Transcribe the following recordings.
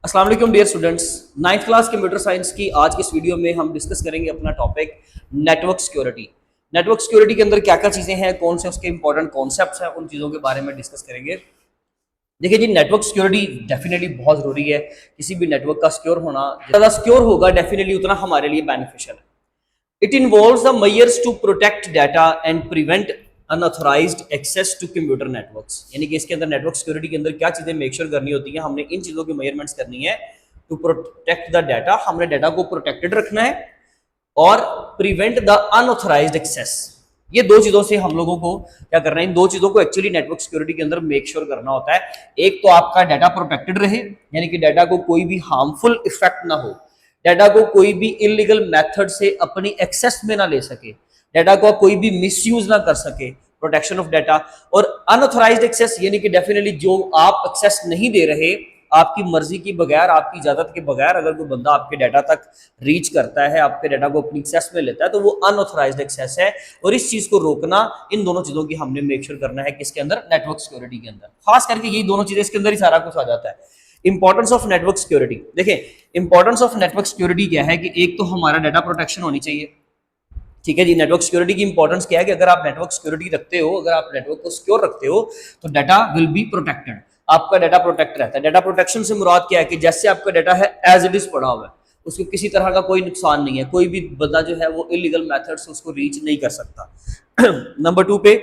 अस्सलाम वालेकुम dear students. Ninth class computer science की आज की इस वीडियो में हम डिस्कस करेंगे अपना topic network security. Network security के अंदर क्या क्या चीज़ें हैं, कौन से उसके इंपॉर्टेंट कॉन्सेप्ट्स हैं, उन चीज़ों के बारे में डिस्कस करेंगे। देखिए जी, नेटवर्क सिक्योरिटी डेफिनेटली बहुत ज़रूरी है। किसी भी नेटवर्क का सिक्योर होना, ज़्यादा सिक्योर होगा डेफिनेटली उतना हमारे लिए बेनिफिशियल है। It involves the measures to protect data and prevent unauthorized access to computer networks। यानी कि इसके अंदर नेटवर्क सिक्योरिटी के अंदर क्या चीज़ें मेक श्योर करनी होती हैं, हमने इन चीज़ों की मेजरमेंट्स करनी है। टू प्रोटेक्ट द डाटा, हमने डाटा को प्रोटेक्टेड रखना है, और प्रिवेंट द अनऑथराइज्ड एक्सेस। ये दो चीज़ों से हम लोगों को क्या करना है, इन दो चीज़ों को एक्चुअली नेटवर्क सिक्योरिटी के अंदर मेक श्योर करना होता है। एक तो आपका डाटा प्रोटेक्टेड रहे, यानी कि डाटा को कोई भी हार्मफुल इफेक्ट ना हो, डाटा को कोई भी इलीगल मेथड से अपनी एक्सेस में ना ले सके, डाटा को कोई भी मिसयूज ना कर सके, प्रोटेक्शन ऑफ डाटा। और अनऑथराइज्ड एक्सेस यानी कि डेफिनेटली जो आप एक्सेस नहीं दे रहे, आपकी मर्जी की बगैर, आपकी इजाजत के बगैर अगर कोई बंदा आपके डाटा तक रीच करता है, आपके डाटा को अपनी एक्सेस में लेता है, तो वो अनऑथराइज्ड एक्सेस है। और इस चीज को रोकना, इन दोनों चीजों की हमने मेक श्योर करना है किसके अंदर, नेटवर्क सिक्योरिटी के अंदर। खास करके ये दोनों चीजें, इसके अंदर ही सारा कुछ आ जाता है। इंपॉर्टेंस ऑफ नेटवर्क सिक्योरिटी, देखिए इंपॉर्टेंस ऑफ नेटवर्क सिक्योरिटी क्या है कि एक तो हमारा डाटा प्रोटेक्शन होनी चाहिए। ठीक है जी, नेटवर्क सिक्योरिटी की इंपॉर्टेंस क्या है कि अगर आप नेटवर्क सिक्योरिटी रखते हो, अगर आप नेटवर्क को सिक्योर रखते हो, तो डाटा विल बी प्रोटेक्टेड, आपका डाटा प्रोटेक्ट रहता है। डाटा प्रोटेक्शन से मुराद क्या है कि जैसे आपका डाटा है एज इट इज पड़ा हुआ है, उसको किसी तरह का कोई नुकसान नहीं है, कोई भी बंदा जो है वो इलीगल मेथड से उसको रीच नहीं कर सकता। नंबर 2 पे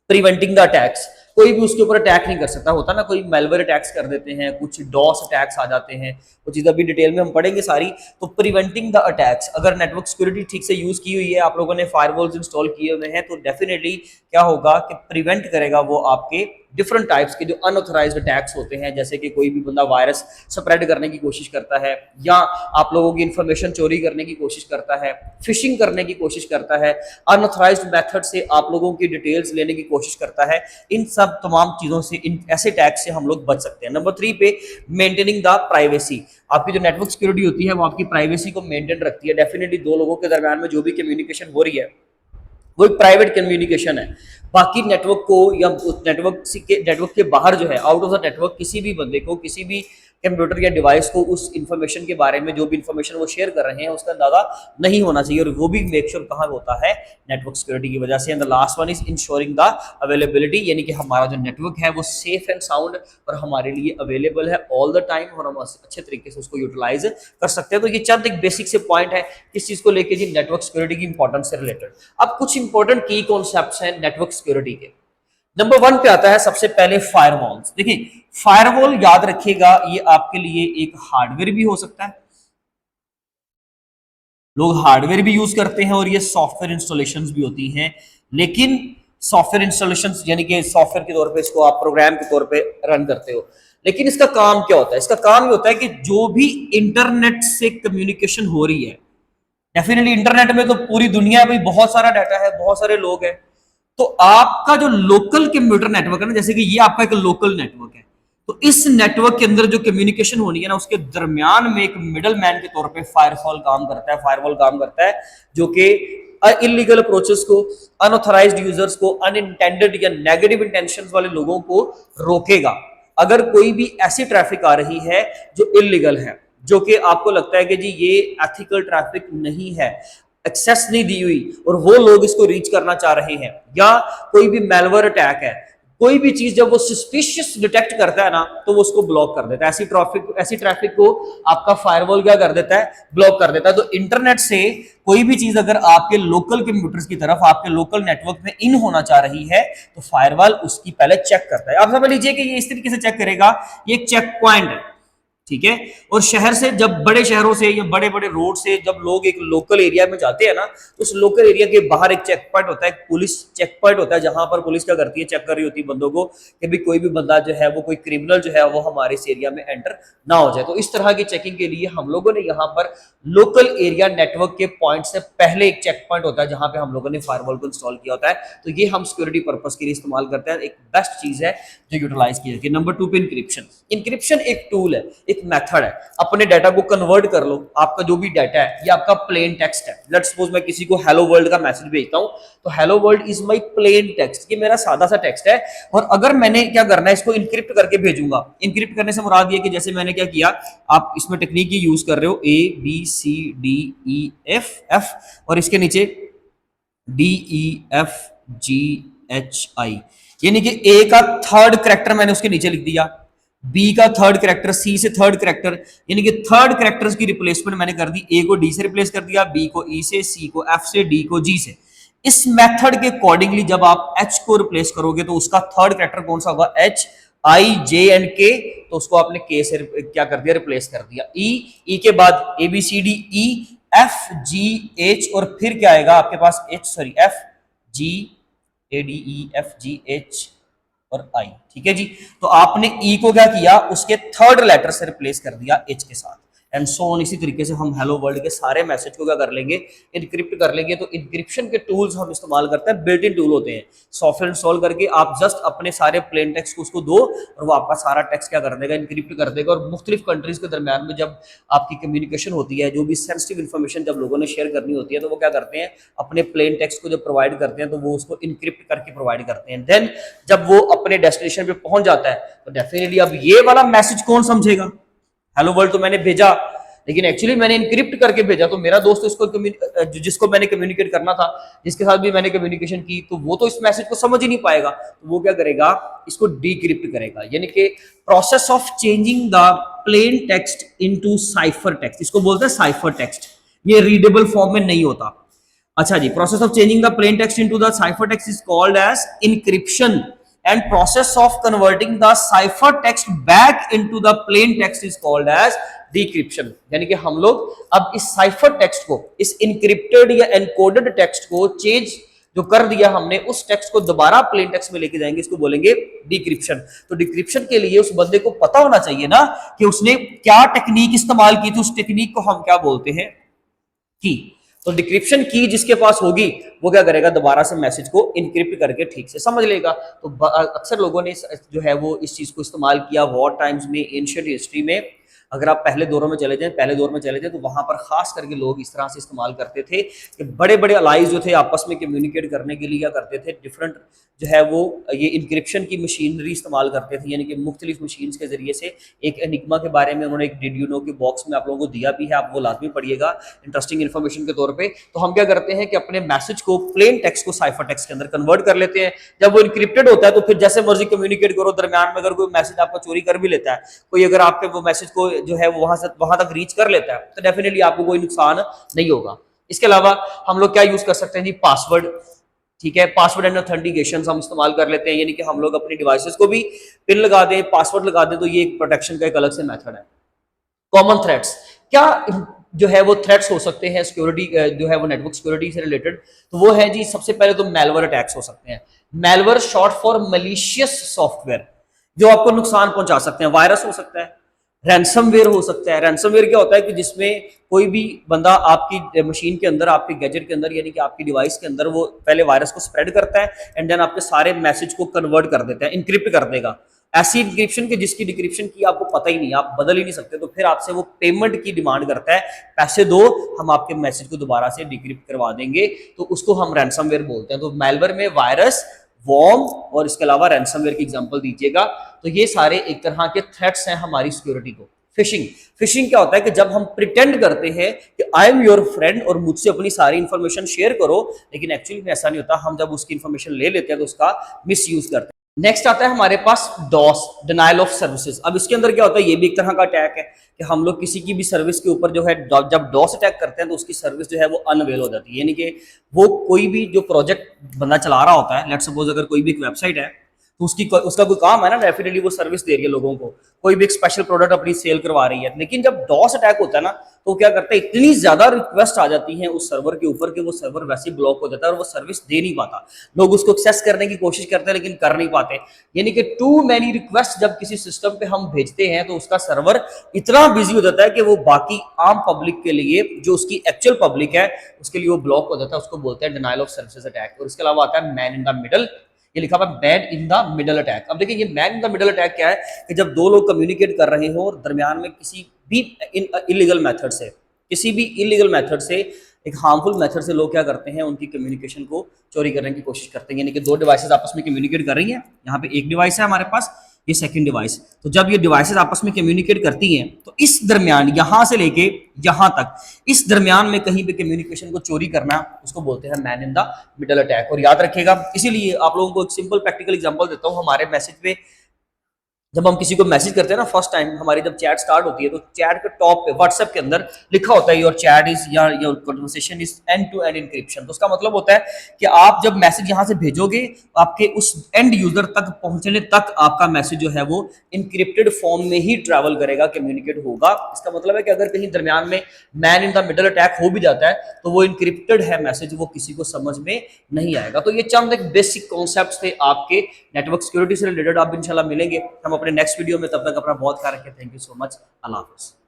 प्रिवेंटिंग द अटैक्स, कोई भी उसके ऊपर अटैक नहीं कर सकता। होता ना, कोई मेलवेयर अटैक्स कर देते हैं, कुछ डॉस अटैक्स आ जाते हैं, वो चीज़ अभी डिटेल में हम पढ़ेंगे सारी। तो प्रिवेंटिंग द अटैक्स, अगर नेटवर्क सिक्योरिटी ठीक से यूज की हुई है, आप लोगों ने फायरवॉल्स इंस्टॉल किए हुए हैं, तो डेफिनेटली क्या होगा कि प्रिवेंट करेगा वो आपके डिफरेंट टाइप्स के जो अनऑथराइज्ड अटैक्स होते हैं। जैसे कि कोई भी बंदा वायरस स्प्रेड करने की कोशिश करता है, या आप लोगों की इंफॉर्मेशन चोरी करने की कोशिश करता है, फिशिंग करने की कोशिश करता है, अनऑथराइज्ड मेथड से आप लोगों की डिटेल्स लेने की कोशिश करता है। इन सब तमाम चीजों से, इन ऐसे टैक्स से हम लोग बच सकते हैं। नंबर 3 पे मेंटेनिंग द प्राइवेसी, आपकी जो नेटवर्क सिक्योरिटी होती है वो आपकी प्राइवेसी को मेंटेन रखती है। डेफिनेटली दो लोगों के दरमियान में जो भी कम्युनिकेशन हो रही है वो एक प्राइवेट कम्युनिकेशन है। बाकी नेटवर्क को, या नेटवर्क के बाहर जो है, आउट ऑफ द नेटवर्क, किसी भी बंदे को, किसी भी कंप्यूटर या डिवाइस को उस इंफॉर्मेशन के बारे में, जो भी इंफॉर्मेशन वो शेयर कर रहे हैं, उसका अंदाजा नहीं होना चाहिए। और वो भी मेक श्योर कहाँ होता है, नेटवर्क सिक्योरिटी की वजह से। And the last one is ensuring the availability, यानी कि हमारा जो नेटवर्क है वो सेफ एंड साउंड और हमारे लिए अवेलेबल है ऑल द टाइम, और हम अच्छे तरीके से उसको यूटिलाइज कर सकते हैं। तो ये चंद एक बेसिक से पॉइंट है किस चीज को लेके जी, नेटवर्क सिक्योरिटी की इंपॉर्टेंस से रिलेटेड। अब कुछ इंपॉर्टेंट की कॉन्सेप्ट्स हैं नेटवर्क सिक्योरिटी के। नंबर 1 पे आता है सबसे पहले फायरवॉल्स। देखिए फायरवॉल याद रखिएगा, ये आपके लिए एक हार्डवेयर भी हो सकता है, लोग हार्डवेयर भी यूज करते हैं, और ये सॉफ्टवेयर इंस्टॉलेशंस भी होती हैं। लेकिन सॉफ्टवेयर इंस्टॉलेशंस यानी कि सॉफ्टवेयर के तौर पे इसको आप प्रोग्राम के तौर पे रन करते हो। लेकिन इसका काम क्या होता है, इसका काम ये होता है कि जो भी इंटरनेट से कम्युनिकेशन हो रही है, डेफिनेटली इंटरनेट में तो पूरी दुनिया में बहुत सारा डाटा है, बहुत सारे लोग हैं, तो आपका जो लोकल कंप्यूटर नेटवर्क है ना, जैसे कि ये आपका एक लोकल नेटवर्क है, तो इस नेटवर्क के अंदर जो कम्युनिकेशन होनी है ना, उसके दरमियान में एक मिडल मैन के तौर पे फायरवॉल काम करता है। फायरवॉल काम करता है जो कि इलीगल अप्रोचेस को, अनऑथराइज्ड यूजर्स को, अनइंटेंडेड या नेगेटिव इंटेंशंस वाले लोगों को रोकेगा। अगर कोई भी ऐसी ट्रैफिक आ रही है जो इलीगल है, जो कि आपको लगता है कि जी ये एथिकल ट्रैफिक नहीं है, एक्सेस नहीं दी हुई, और वो लोग इसको रीच करना चाह रहे हैं, या कोई भी मेलवेयर अटैक है, कोई भी चीज जब वो सस्पिशियस डिटेक्ट करता है ना, तो वो उसको ब्लॉक कर देता है। ऐसी ट्रैफिक को आपका फायरवॉल क्या कर देता है, ब्लॉक कर देता है। तो इंटरनेट से कोई भी चीज अगर आपके लोकल कंप्यूटर्स की तरफ, आपके लोकल नेटवर्क में इन होना चाह रही है, तो फायरवॉल उसकी पहले चेक करता है। आप समझ लीजिए कि ये इस तरीके से चेक करेगा, ये एक चेक पॉइंट है, ठीक है। और शहर से, जब बड़े शहरों से या बड़े बड़े रोड से जब लोग एक लोकल एरिया में जाते हैं ना, तो उस लोकल एरिया के बाहर एक चेक पॉइंट होता है, पुलिस चेक पॉइंट होता है, जहां पर पुलिस क्या करती है, चेक कर रही होती है बंदों को कि भी कोई भी बंदा जो है वो, कोई क्रिमिनल जो है वो हमारे इस एरिया में एंटर ना हो जाए। तो इस तरह की चेकिंग के लिए हम लोगों ने यहाँ पर लोकल एरिया नेटवर्क के पॉइंट से पहले एक चेक पॉइंट होता है, जहां पे हम लोगों ने फायरवॉल को इंस्टॉल किया होता है। तो ये हम सिक्योरिटी पर्पस के लिए इस्तेमाल करते हैं, एक बेस्ट चीज है जो यूटिलाइज की जाती है। नंबर 2 पे इंक्रिप्शन। इंक्रिप्शन एक टूल है, एक मेथड है, अपने डाटा को कन्वर्ट कर लो। आपका जो भी डाटा है ये आपका प्लेन टेक्स्ट है। लेट्स सपोज मैं किसी को हेलो वर्ल्ड का मैसेज भेजता हूं, तो hello world is my plain text, ये मेरा सादा सा टेक्स्ट है। और अगर मैंने क्या करना है, इसको इनक्रिप्ट करके भेजूंगा। इनक्रिप्ट करने से मुराद ये कि जैसे मैंने क्या किया, आप इसमें टेक्निक की यूज कर रहे हो, ABCDEFF और इसके नीचे DEFGHI, यानी कि ए का थर्ड कैरेक्टर मैंने उसके नीचे लिख दिया, बी का थर्ड कैरेक्टर, सी से थर्ड कैरेक्टर, यानी कि थर्ड कैरेक्टर्स की रिप्लेसमेंट मैंने कर दी। ए को डी से रिप्लेस कर दिया, बी को ई से, सी को एफ से, डी को जी से। इस मेथड के अकॉर्डिंगली जब आप एच को रिप्लेस करोगे तो उसका थर्ड कैरेक्टर कौन सा होगा, एच, आई, जे एंड के, तो उसको आपने के से क्या कर दिया, रिप्लेस कर दिया। ई के बाद A B C D E, F G H, और फिर क्या आएगा आपके पास, F G A D E F G H और आई। ठीक है जी, तो आपने ई को क्या किया, उसके थर्ड लेटर से रिप्लेस कर दिया एच के साथ, एंड सो ऑन। इसी तरीके से हम हेलो वर्ल्ड के सारे मैसेज को क्या कर लेंगे, इनक्रिप्ट कर लेंगे। तो इनक्रिप्शन के टूल्स हम इस्तेमाल करते हैं, बिल्ट इन टूल होते हैं। सॉफ्टवेयर इंस्टॉल करके आप जस्ट अपने सारे प्लेन टेक्स्ट को उसको दो और वो आपका सारा टेक्स्ट क्या कर देगा, इनक्रिप्ट कर देगा। और मुख्तलिफ कंट्रीज के दरमियान में जब आपकी कम्युनिकेशन होती है, जो भी सेंसिटिव इन्फॉर्मेशन जब लोगों ने शेयर करनी होती है, तो वो क्या करते हैं, अपने प्लेन टेक्स्ट को जब प्रोवाइड करते हैं तो वो उसको इनक्रिप्ट करके प्रोवाइड करते हैं। देन जब वो अपने डेस्टिनेशन पे पहुंच जाता है तो डेफिनेटली अब ये वाला मैसेज कौन समझेगा, हेलो वर्ल्ड तो मैंने भेजा, लेकिन एक्चुअली मैंने इनक्रिप्ट करके भेजा, तो मेरा दोस्त इसको जिसको मैंने कम्युनिकेट करना था, जिसके साथ भी मैंने कम्युनिकेशन की, तो वो तो इस मैसेज को समझ ही नहीं पाएगा। तो वो क्या करेगा, इसको डिक्रिप्ट करेगा, यानी कि process of changing the plain text into cipher text, इसको बोलते हैं साइफर टेक्स्ट। ये रीडेबल फॉर्म में नहीं होता। अच्छा जी, process of changing the plain text into the cipher text is called as encryption, and process of converting the cipher text back into the plain text is called as decryption। यानी कि हम लोग अब इस साइफर टेक्स्ट को, इस encrypted या encoded text को चेंज जो कर दिया हमने, उस टेक्स्ट को दोबारा प्लेन टेक्स्ट में लेके जाएंगे, इसको बोलेंगे डिक्रिप्शन। तो डिक्रिप्शन के लिए उस बंदे को पता होना चाहिए ना कि उसने क्या टेक्निक इस्तेमाल की थी, उस टेक्निक को हम क्या बोलते हैं, की। तो डिक्रिप्शन की जिसके पास होगी वो क्या करेगा, दोबारा से मैसेज को इनक्रिप्ट करके ठीक से समझ लेगा। तो अक्सर लोगों ने जो है वो इस चीज को इस्तेमाल किया वॉर टाइम्स में, एंशिएंट हिस्ट्री में। अगर आप पहले दौर में चले जाएं तो वहां पर खास करके लोग इस तरह से इस्तेमाल करते थे कि बड़े बड़े अलाइज जो थे आपस में कम्युनिकेट करने के लिए क्या करते थे, डिफरेंट जो है वो ये इनक्रिप्शन की मशीनरी इस्तेमाल करते थे, यानी कि मुख्तलिफ मशीन्स के जरिए से। एक एनिग्मा के बारे में उन्होंने एक डिड यू नो के बॉक्स में आप लोगों को दिया भी है, आप वो लाजमी पढ़िएगा इंटरेस्टिंग इन्फॉर्मेशन के तौर पे। तो हम क्या करते हैं कि अपने मैसेज को प्लेन टेक्स्ट को साइफर टेक्स्ट के अंदर कन्वर्ट कर लेते हैं। जब वो इनक्रिप्टेड होता है तो फिर जैसे मर्जी कम्युनिकेट करो, दरमियान में अगर कोई मैसेज आपका चोरी कर भी लेता है, कोई अगर आपके वो मैसेज को जो है वहां तक रीच कर लेता है, तो डेफिनेटली आपको कोई नुकसान नहीं होगा। इसके अलावा हम लोग क्या यूज कर सकते हैं जी, पासवर्ड। ठीक है, पासवर्ड एंड ऑथेंटिकेशन हम इस्तेमाल कर लेते हैं, यानी कि हम लोग अपनी डिवाइसेस को भी पिन लगा दें, पासवर्ड लगा दें, तो ये एक प्रोटेक्शन का एक अलग से मेथड है। कॉमन थ्रेट्स, क्या जो है वो थ्रेट्स हो सकते हैं सिक्योरिटी जो है वो नेटवर्क सिक्योरिटी से रिलेटेड, तो वो है जी, सबसे पहले तो मेलवेयर अटैक्स हो सकते हैं। Malware short for malicious software, जो आपको नुकसान पहुंचा सकते हैं। वायरस हो सकता है, रैंसमवेयर हो सकता है। रैंसमवेयर क्या होता है कि जिसमें कोई भी बंदा आपकी मशीन के अंदर, आपके गैजेट के अंदर, यानी कि आपकी डिवाइस के अंदर, वो पहले वायरस को स्प्रेड करता है एंड देन आपके सारे मैसेज को कन्वर्ट कर देता है, इनक्रिप्ट कर देगा। ऐसी इनक्रिप्शन की जिसकी डिक्रिप्शन की आपको पता ही नहीं, आप बदल ही नहीं सकते, तो फिर आपसे वो पेमेंट की डिमांड करता है, पैसे दो, हम आपके मैसेज को दोबारा से डिक्रिप्ट करवा देंगे, तो उसको हम रैंसमवेयर बोलते हैं। तो मेलवेयर में वायरस, वॉर्म और इसके अलावा रैंसमवेयर की एग्जांपल दीजिएगा। तो ये सारे एक तरह के थ्रेट्स हैं हमारी सिक्योरिटी को। फिशिंग, फिशिंग क्या होता है कि जब हम प्रिटेंड करते हैं कि आई एम योर फ्रेंड और मुझसे अपनी सारी इंफॉर्मेशन शेयर करो, लेकिन एक्चुअली में ऐसा नहीं होता, हम जब उसकी इंफॉर्मेशन ले लेते हैं तो उसका मिस यूज करते हैं। नेक्स्ट आता है हमारे पास डॉस, डिनायल ऑफ सर्विसेज। अब इसके अंदर क्या होता है, ये भी एक तरह का अटैक है कि हम लोग किसी की भी सर्विस के ऊपर जो है जब डॉस अटैक करते हैं तो उसकी सर्विस जो है वो अनअवेल हो जाती है, यानी कि वो कोई भी जो प्रोजेक्ट बंदा चला रहा होता है, लेट्स सपोज अगर कोई भी एक वेबसाइट है तो उसका कोई काम है ना, डेफिनेटली वो सर्विस दे रही है लोगों को, कोई भी एक स्पेशल प्रोडक्ट अपनी सेल करवा रही है, लेकिन जब डॉस अटैक होता है ना तो क्या करता है, इतनी ज्यादा रिक्वेस्ट आ जाती है उस सर्वर के ऊपर कि वो सर्वर वैसे ही ब्लॉक हो जाता है और वो सर्विस दे नहीं पाता। लोग उसको एक्सेस करने की कोशिश करते हैं लेकिन कर नहीं पाते, यानी कि टू मैनी रिक्वेस्ट जब किसी सिस्टम पे हम भेजते हैं तो उसका सर्वर इतना बिजी हो जाता है कि वो बाकी आम पब्लिक के लिए, जो उसकी एक्चुअल पब्लिक है, उसके लिए वो ब्लॉक हो जाता है। उसको बोलते हैं डिनायल ऑफ सर्विसेज अटैक। और इसके अलावा आता है मैन इन द मिडल, ये लिखा हुआ है man in the middle attack. अब देखिए ये man in the middle attack क्या है कि जब दो लोग कम्युनिकेट कर रहे हो और दरमियान में किसी भी इलीगल मेथड से एक हार्मफुल मेथड से लोग क्या करते हैं, उनकी कम्युनिकेशन को चोरी करने की कोशिश करते हैं। यानी कि दो डिवाइसेस आपस में कम्युनिकेट कर रही हैं, यहाँ पे एक डिवाइस है हमारे पास, ये सेकंड डिवाइस। तो जब ये डिवाइसेस आपस में कम्युनिकेट करती हैं तो इस दरमियान यहां से लेके यहां तक इस दरमियान में कहीं भी कम्युनिकेशन को चोरी करना, उसको बोलते हैं man in the middle attack. और याद रखिएगा, इसीलिए आप लोगों को एक सिंपल प्रैक्टिकल एग्जांपल देता हूं। हमारे मैसेज पे जब हम किसी को मैसेज करते हैं ना, फर्स्ट टाइम हमारी जब चैट स्टार्ट होती है तो चैट के टॉप पे व्हाट्सएप के अंदर लिखा होता है योर चैट इज या your conversation is end to end encryption. तो उसका मतलब होता है कि आप जब मैसेज यहां से भेजोगे, आपके उस एंड यूजर तक पहुंचने तक आपका मैसेज जो है वो इंक्रिप्टेड फॉर्म में ही ट्रैवल करेगा, कम्युनिकेट होगा। इसका मतलब है कि अगर कहीं दरमियान में man in the middle attack हो भी जाता है तो वो इंक्रिप्टेड है मैसेज, वो किसी को समझ में नहीं आएगा। तो ये चंद एक बेसिक कॉन्सेप्ट थे आपके नेटवर्क सिक्योरिटी से रिलेटेड। आप इंशाल्लाह मिलेंगे हम अपने नेक्स्ट वीडियो में। तब तक अपना बहुत ख्याल रखें। Thank you so much. अल्लाह हाफिज़।